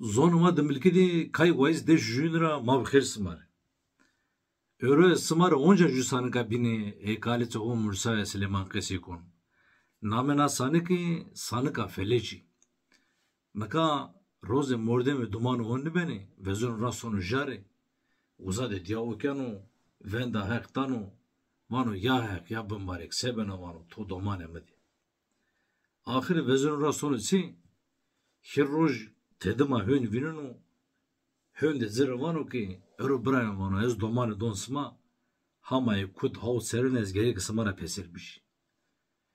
zonuma demilkidi kay wais de jünra mavkhir smar. Öre smar onca jusanı kabini ekaleti o Musa Süleyman Kesikon. Namena sanıki sanıka feleci. Naka roze morde me dumanı onni beni vezon rasonu jare. Uzade diavukano venda hektano vano ya hek ya bimbarek sebena vano to domane medi. Ahir vezon rasonu si hirroj tedima hön vinunu hön de zirvano ki öro brayan vano ez domane donsma hamayı kut hav serenez gerek smara peserbiş.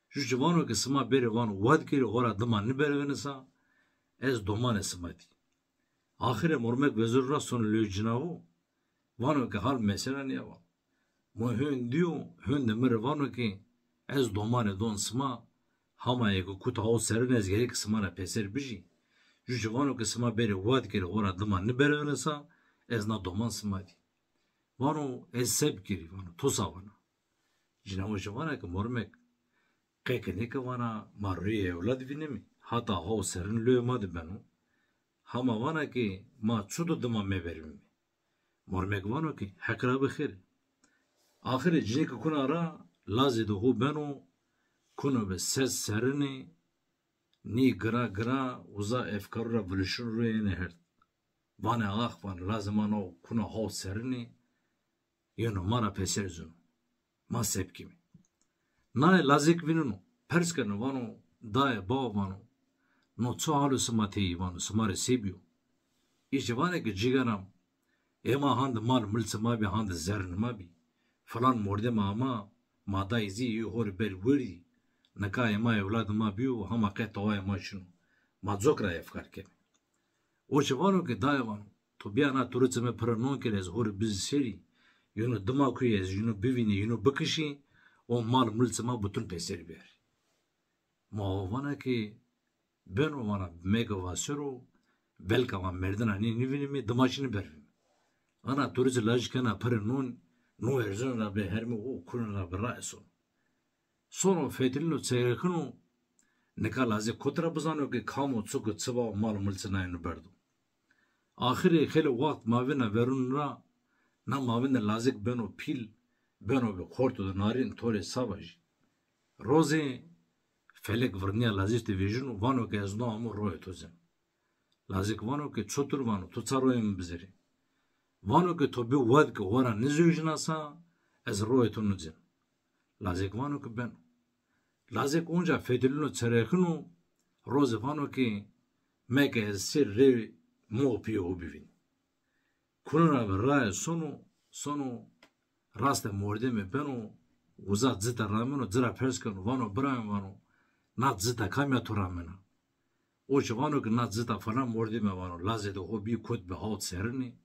Juju vano ki sma beri vano vadkiri ora duman ni berevenisa ez domane smadi. Ahire mormek vezon rasonu lüjinavu vano ki hal mesela niye var? Mo hön diyor hön de mir vano ki ez domane donsma hamayı kut hav serenez gerek smara peserbişi. Juju vano ki sma beri vadkiri ora duman ni berevenisa ez na doman smadi. Vano ez sebkiri vano tosa vano. Jinavu vano ki mormek kekene ki vana marriye evlad vinemi. Hata hav serin lüyemadı benu. Hama vana ki ma çudu dıma meverim. Mormek vano ki hekra bixir. Ahire cinek kuna ara lazi hu benu kuno be ses serini ni gra gra uza efkarura vlüşün rüyene hert. Vana ah van lazımano kuna hav serini yonu mara peserzun. Ma sepkimi. Nay lazik vinunu perskanu vano daye bav vano no co halu smateyi vano smare sebiyo. İşte vana ki cigaram ema hand mal mılsı mabi hand zerni mabi. Falan morde ma ama mada izi yuhor ber vuri. Naka ema evladı ma biyo hama qeta o ema şunu. Ma zokra efkar kemi. Oçe vano ki daye vano. To biyana turutseme pranon kerez hor biz seri. Yunu dıma kuyez yunu bivini yunu bıkışı. O mal mılsı ma bütün peseri ber. Ma vana ki ben o vana mega vasero belka van merdana ni nivinimi damaşını bervim. Ana turizm lajkana pranon no erzona be hermi o kunana beraso. Sono fetilno tserekno nekalaze kotra buzano ki kamo tsuku tsiba mal mılsına yunu berdu. Ahire khele vakt mavina verunra na mavina lazik beno pil beno be khorto da narin tore savaj. Roze felek vrnia lazik te vijunu vano ke ezno amu roye tozem. Lazik vano ke çotur vano to tsaroyem bizeri. Vano ke to bi vad ke ora nizujnasa ez roye to nuzem. Lazik vano ke ben. Lazik onca fedilino tserekhnu roze vano ke meke ez sir re mo piyo bivin. Kunana verraye sonu raste morde me beno uza zita rameno zira perskanu vano brayan vano na zita kamya to ramena. Oç vano ki na zita falan morde me vano laze de hobi kod be haut serini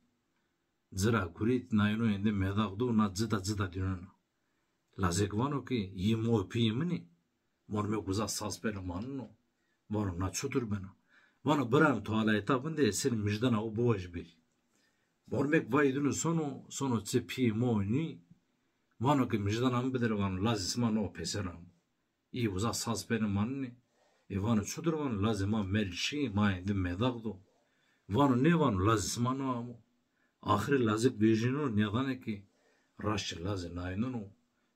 zira kurit na yino ende medagdu na zita dinona. Laze vano ki yimo piyemini morme uza saspere manno vano na çutur bena. Vano brayan to ala etapında senin müjdana o boğaj bir. Mormek vaydunu sonu tsepi moğni vano ki müjdan ambedere vano lazisma no peseram. İyi uza saspere manni vano çudur vano lazima melşi ma indi medagdu. Vano ne vano lazisma no amu. Ahire lazik vijino nedane ki raşçı lazi naynunu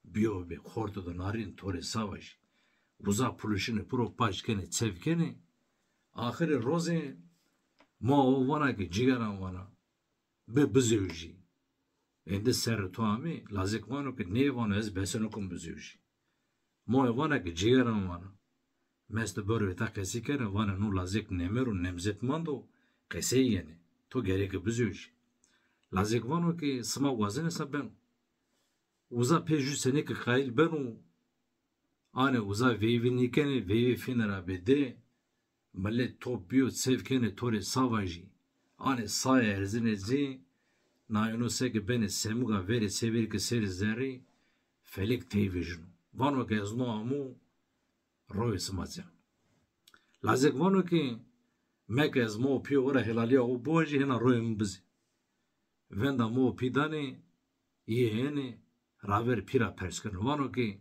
biyo be khorto da narin tore savaş. Uza puluşini pro paşkeni tsevkeni ahire roze ma o vana ki cigaran vana be bizeuji. Ende ser tuami lazik vano ki ne vano ez besenokum bizeuji. Mo vana ki cigaran vana. Meste börve ta kesikere vana nu lazik nemeru nemzetmando keseyeni. To gereki bizeuji. Lazik vano ki sma vazene sa benu. Uza peju sene ki khail benu. Ane uza veyvinikeni veyvi finera bede. Millet top biyo sevkeni tore savaji. Ane saya erzinezi. Nayunu seki beni semuga veri sevir ki seri zeri. Felik teyvijnu. Vano ki ezno amu roy smazyan. Lazik vano ki meke ez mo piyo ora helaliya o boji hena roy mbizi. Venda mo pidani yeheni raver pira perskanu. Vano ki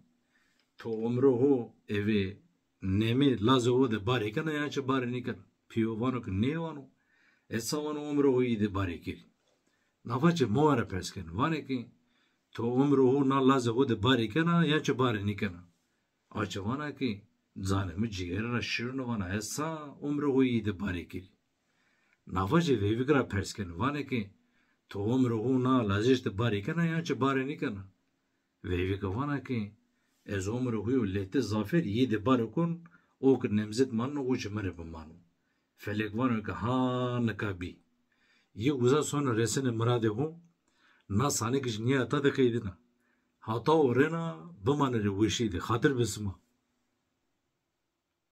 to umro ho evi nemi lazo ho de bari kana yanche bari nikana. Piyo vano ki ne vano esa wan umro hu ide bari kiri. Navache moara persken, vane ki to umro hu na laze hu de bari kena ya che bari nikena. Ache vana ki zane mi cigerina şirno vana esa umro hu ide bari kiri. Navache vevigra persken, vane ki to umro hu na laze de bari kena ya che bari nikena. Vevika vana ki ez umro hu lehte zafer ide bari kun ok nemzet manu uç mere bmanu. Felek vana ki ha nakabi. ये गुजा सोन रेसे ने मरादे हो ना साने किश निया आता दे कई देना हाथा हो रे ना बमाने रे विशी दे खातिर बिस्मा